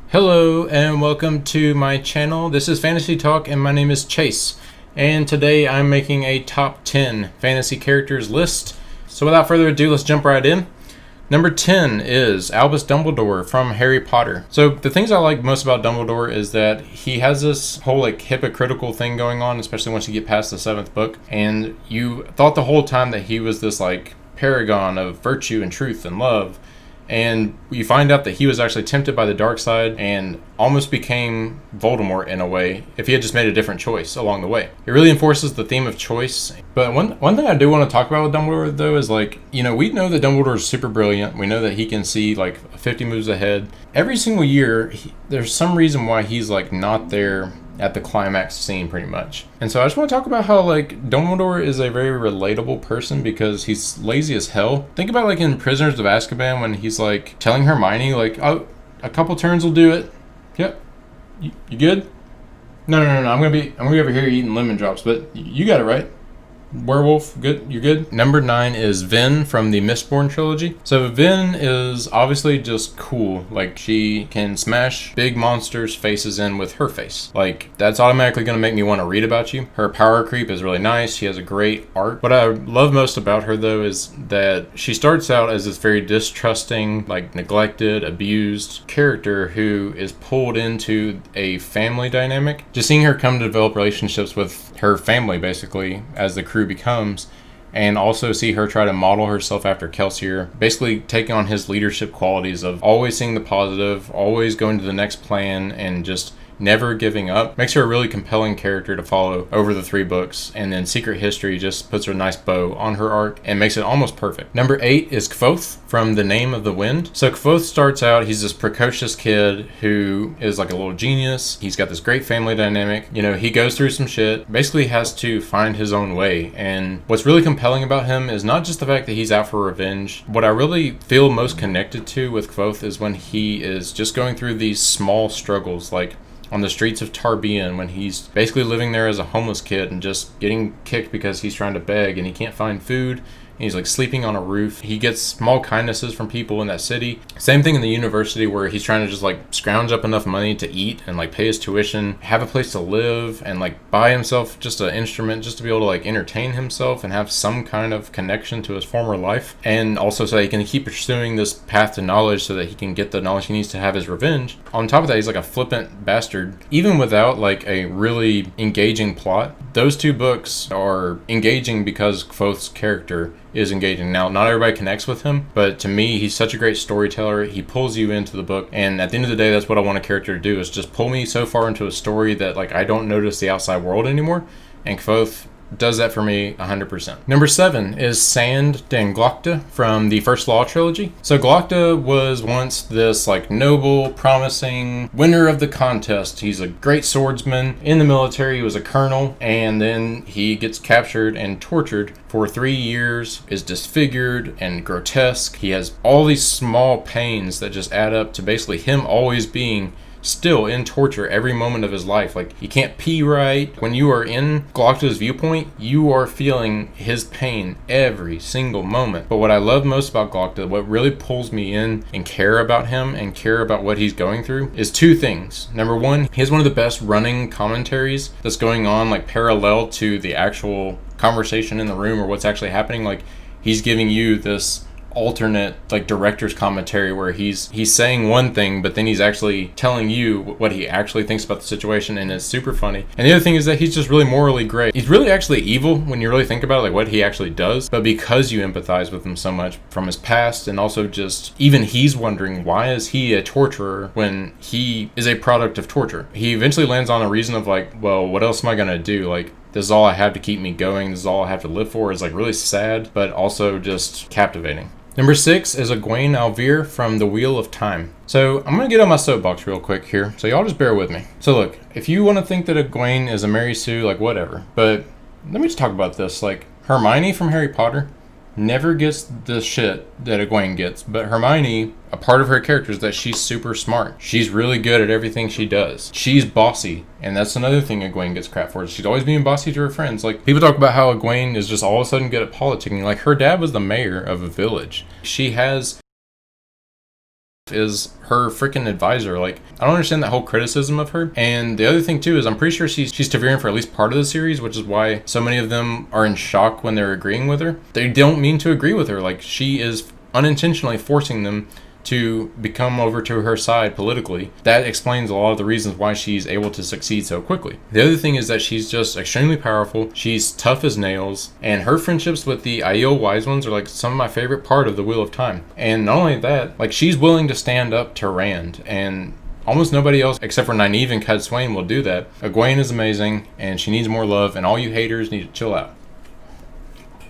Hello and welcome to my channel. This is Fantasy Talk and my name is Chase. And today I'm making a top 10 fantasy characters list. So without further ado, let's jump right in. Number 10 is Albus Dumbledore from Harry Potter. So the things I like most about Dumbledore is that he has this whole hypocritical thing going on, especially once you get past the 7th book. And you thought the whole time that he was this paragon of virtue and truth and love. And you find out that he was actually tempted by the dark side and almost became Voldemort in a way if he had just made a different choice along the way. It really enforces the theme of choice. But one thing I do want to talk about with Dumbledore though is we know that Dumbledore is super brilliant. We know that he can see 50 moves ahead. Every single year, there's some reason why he's not there at the climax scene pretty much. And so I just want to talk about how Dumbledore is a very relatable person because he's lazy as hell. Think about in Prisoners of Azkaban when he's telling Hermione oh, a couple turns will do it. Yep. You good? No. I'm gonna be over here eating lemon drops, but you got it right. Werewolf, good? You're good? Number 9 is Ven from the Mistborn trilogy. So Ven is obviously just cool. She can smash big monsters' faces in with her face. That's automatically going to make me want to read about you. Her power creep is really nice. She has a great art. What I love most about her, though, is that she starts out as this very distrusting, neglected, abused character who is pulled into a family dynamic. Just seeing her come to develop relationships with her family, basically, as the crew becomes, and also see her try to model herself after Kelsier, basically taking on his leadership qualities of always seeing the positive, always going to the next plan, and just never giving up, makes her a really compelling character to follow over the 3 books. And then Secret History just puts a nice bow on her arc and makes it almost perfect. Number 8 is Kvothe from The Name of the Wind. So Kvothe starts out, he's this precocious kid who is a little genius. He's got this great family dynamic. He goes through some shit, basically has to find his own way. And what's really compelling about him is not just the fact that he's out for revenge. What I really feel most connected to with Kvothe is when he is just going through these small struggles, on the streets of Tarbean, when he's basically living there as a homeless kid and just getting kicked because he's trying to beg and he can't find food. And he's sleeping on a roof. He gets small kindnesses from people in that city. Same thing in the university where he's trying to just scrounge up enough money to eat and pay his tuition, have a place to live, and buy himself just an instrument just to be able to entertain himself and have some kind of connection to his former life. And also so he can keep pursuing this path to knowledge so that he can get the knowledge he needs to have his revenge. On top of that, he's a flippant bastard. Even without a really engaging plot, those 2 books are engaging because Kvothe's character is engaging. Now, not everybody connects with him, but to me, he's such a great storyteller. He pulls you into the book, and at the end of the day, that's what I want a character to do, is just pull me so far into a story that I don't notice the outside world anymore, and Kvothe does that for me 100%. Number 7 is Sand Danglockta from the First Law trilogy. So Glokta was once this noble, promising winner of the contest. He's a great swordsman. In the military, he was a colonel, and then he gets captured and tortured for 3 years, is disfigured and grotesque. He has all these small pains that just add up to basically him always being still in torture every moment of his life. He can't pee right. When you are in Glokta's viewpoint, you are feeling his pain every single moment. But what I love most about Glokta, what really pulls me in and care about him and care about what he's going through, is 2 things. Number 1, he has one of the best running commentaries that's going on parallel to the actual conversation in the room or what's actually happening. He's giving you this alternate director's commentary where he's saying one thing, but then he's actually telling you what he actually thinks about the situation, and it's super funny. And the other thing is that he's just really morally gray. He's really actually evil when you really think about it, what he actually does, but because you empathize with him so much from his past, and also just even he's wondering, why is he a torturer when he is a product of torture? He eventually lands on a reason of well, what else am I gonna do? This is all I have to keep me going. This is all I have to live for. Is really sad, but also just captivating. Number 6 is Egwene Alvear from The Wheel of Time. So I'm going to get on my soapbox real quick here, so y'all just bear with me. So look, if you want to think that Egwene is a Mary Sue, whatever, but let me just talk about this. Hermione from Harry Potter, never gets the shit that Egwene gets. But Hermione, a part of her character is that she's super smart. She's really good at everything she does. She's bossy. And that's another thing Egwene gets crap for. She's always being bossy to her friends. Like, people talk about how Egwene is just all of a sudden good at politicking. Like, her dad was the mayor of a village. She has is her freaking advisor. Like, I don't understand that whole criticism of her. And the other thing too is I'm pretty sure she's Ta'Veren for at least part of the series, which is why so many of them are in shock when they're agreeing with her. They don't mean to agree with her. Like, she is unintentionally forcing them to become over to her side politically. That explains a lot of the reasons why she's able to succeed so quickly. The other thing is that she's just extremely powerful. She's tough as nails, and her friendships with the Aiel Wise Ones are like some of my favorite part of the Wheel of Time. And not only that, like, she's willing to stand up to Rand, and almost nobody else except for Nynaeve and Cadsuane will do that. Egwene is amazing, and she needs more love, and all you haters need to chill out.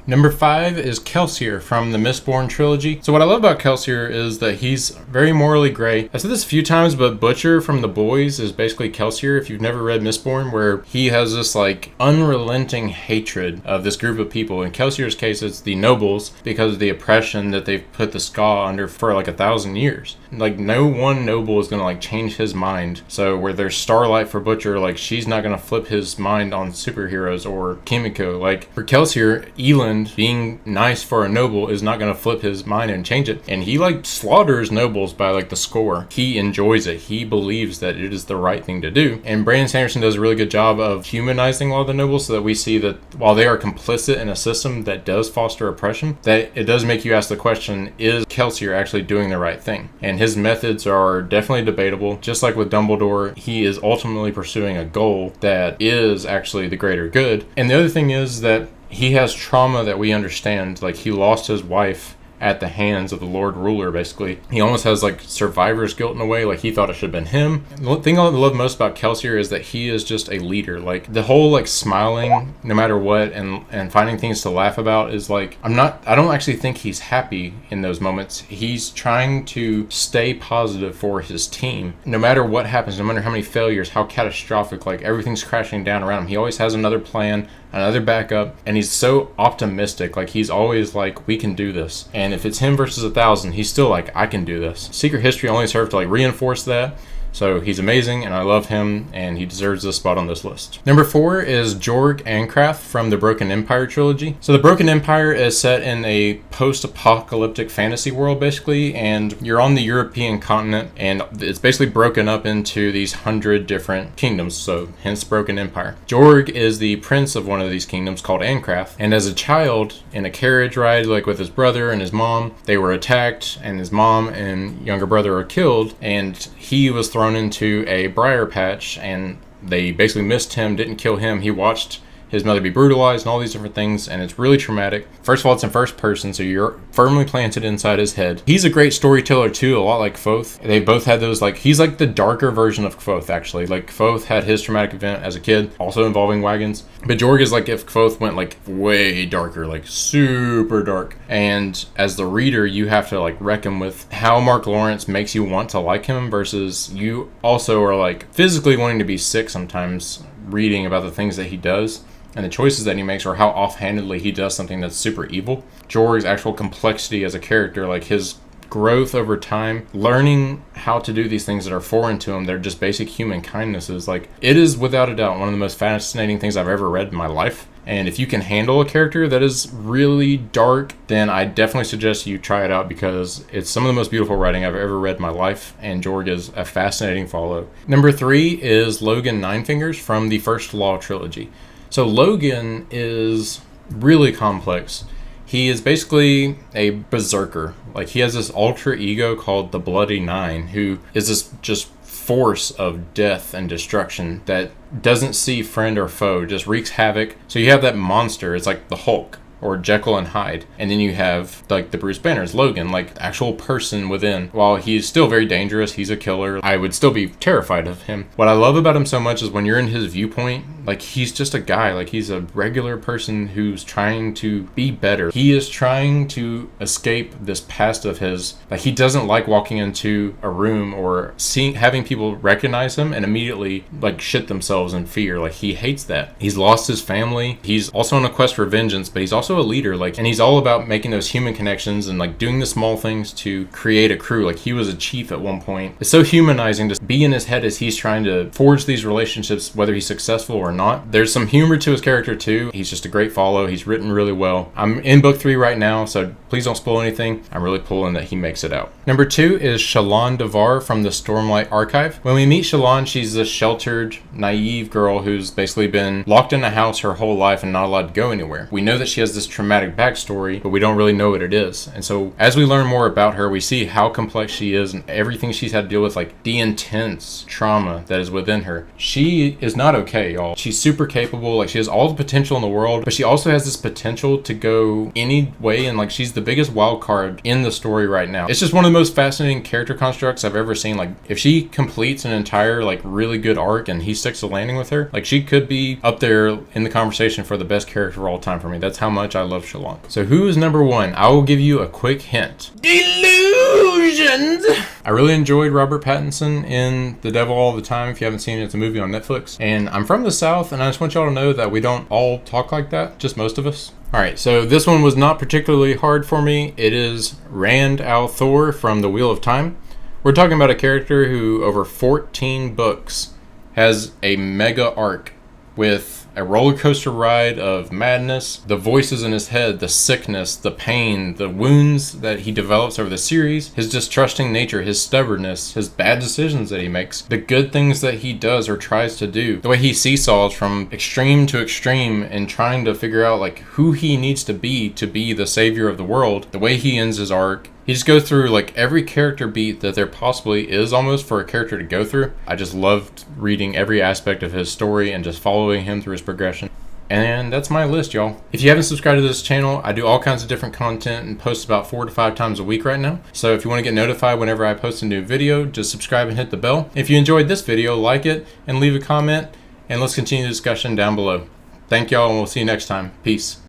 Number 5 is Kelsier from the Mistborn trilogy. So what I love about Kelsier is that he's very morally gray. I've said this a few times, but Butcher from The Boys is basically Kelsier if you've never read Mistborn, where he has this like unrelenting hatred of this group of people. In Kelsier's case, it's the nobles because of the oppression that they've put the Skaw under for like 1,000 years. Like, no one noble is gonna like change his mind. So where there's Starlight for Butcher, like, she's not gonna flip his mind on superheroes, or Kimiko. Like, for Kelsier, Elend being nice for a noble is not going to flip his mind and change it. And he like slaughters nobles by like the score. He enjoys it. He believes that it is the right thing to do. And Brandon Sanderson does a really good job of humanizing a lot of the nobles, so that we see that while they are complicit in a system that does foster oppression, that it does make you ask the question, is Kelsier actually doing the right thing? And his methods are definitely debatable. Just like with Dumbledore, he is ultimately pursuing a goal that is actually the greater good. And the other thing is that he has trauma that we understand. Like, he lost his wife at the hands of the Lord Ruler, basically. He almost has like survivor's guilt in a way, like he thought it should have been him. The thing I love most about Kelsier is that he is just a leader. Like, the whole like smiling no matter what and finding things to laugh about is like, I don't actually think he's happy in those moments. He's trying to stay positive for his team. No matter what happens, no matter how many failures, how catastrophic, like everything's crashing down around him, he always has another plan, another backup, and he's so optimistic. Like, he's always like, we can do this. And if it's him versus 1,000, he's still like, I can do this. Secret History only served to like reinforce that. So he's amazing, and I love him, and he deserves this spot on this list. Number 4 is Jorg Ankrath from the Broken Empire trilogy. So the Broken Empire is set in a post-apocalyptic fantasy world, basically, and you're on the European continent, and it's basically broken up into these 100 different kingdoms, so hence Broken Empire. Jorg is the prince of one of these kingdoms called Ankrath, and as a child, in a carriage ride, like with his brother and his mom, they were attacked, and his mom and younger brother were killed, and he was thrown into a briar patch, and they basically missed him, didn't kill him. He watched his mother be brutalized and all these different things, and it's really traumatic. First of all, it's in first person, so you're firmly planted inside his head. He's a great storyteller too, a lot like Kvothe. They both had those, like, he's like the darker version of Kvothe, actually. Like, Kvothe had his traumatic event as a kid, also involving wagons, but Jorg is like if Kvothe went like way darker, like super dark. And as the reader, you have to like reckon with how Mark Lawrence makes you want to like him, versus you also are like physically wanting to be sick sometimes reading about the things that he does and the choices that he makes, or how offhandedly he does something that's super evil. Jorg's actual complexity as a character, like his growth over time, learning how to do these things that are foreign to him, they're just basic human kindnesses. Like, it is without a doubt one of the most fascinating things I've ever read in my life. And if you can handle a character that is really dark, then I definitely suggest you try it out, because it's some of the most beautiful writing I've ever read in my life, and Jorg is a fascinating follow. Number 3 is Logan Ninefingers from the First Law trilogy. So Logan is really complex. He is basically a berserker. Like, he has this alter ego called the Bloody Nine, who is this just force of death and destruction that doesn't see friend or foe, just wreaks havoc. So you have that monster, it's like the Hulk or Jekyll and Hyde, and then you have like the Bruce Banners, Logan, like the actual person within. While he's still very dangerous, he's a killer, I would still be terrified of him. What I love about him so much is when you're in his viewpoint, like, he's just a guy, like he's a regular person who's trying to be better. He is trying to escape this past of his. Like, he doesn't like walking into a room or having people recognize him and immediately like shit themselves in fear. Like, he hates that. He's lost his family. He's also on a quest for vengeance, but he's also a leader, like, and he's all about making those human connections and like doing the small things to create a crew. Like, he was a chief at one point. It's so humanizing to be in his head as he's trying to forge these relationships, whether he's successful or not. There's some humor to his character too. He's just a great follow. He's written really well. I'm in book 3 right now, so please don't spoil anything. I'm really pulling that he makes it out. Number 2 is Shallan Devar from the Stormlight Archive. When we meet Shallan, she's this sheltered, naive girl who's basically been locked in a house her whole life and not allowed to go anywhere. We know that she has this traumatic backstory, but we don't really know what it is. And so as we learn more about her, we see how complex she is and everything she's had to deal with, like the intense trauma that is within her. She is not okay, y'all. She's super capable, like she has all the potential in the world, but she also has this potential to go any way, and like she's the biggest wild card in the story right now. It's just one of the most fascinating character constructs I've ever seen. Like if she completes an entire like really good arc and he sticks the landing with her, like she could be up there in the conversation for the best character of all time for me. That's how much I love Shallan. So who is number 1? I will give you a quick hint. Delusions! I really enjoyed Robert Pattinson in The Devil All the Time. If you haven't seen it, it's a movie on Netflix. And I'm from the South, and I just want y'all to know that we don't all talk like that, just most of us. Alright, so this one was not particularly hard for me. It is Rand al'Thor from The Wheel of Time. We're talking about a character who, over 14 books, has a mega arc with a roller coaster ride of madness, the voices in his head, the sickness, the pain, the wounds that he develops over the series, his distrusting nature, his stubbornness, his bad decisions that he makes, the good things that he does or tries to do, the way he seesaws from extreme to extreme and trying to figure out like who he needs to be the savior of the world, the way he ends his arc. He just goes through like every character beat that there possibly is almost for a character to go through. I just loved reading every aspect of his story and just following him through his progression. And that's my list, y'all. If you haven't subscribed to this channel, I do all kinds of different content and post about 4 to 5 times a week right now. So if you want to get notified whenever I post a new video, just subscribe and hit the bell. If you enjoyed this video, like it and leave a comment, and let's continue the discussion down below. Thank y'all, and we'll see you next time. Peace.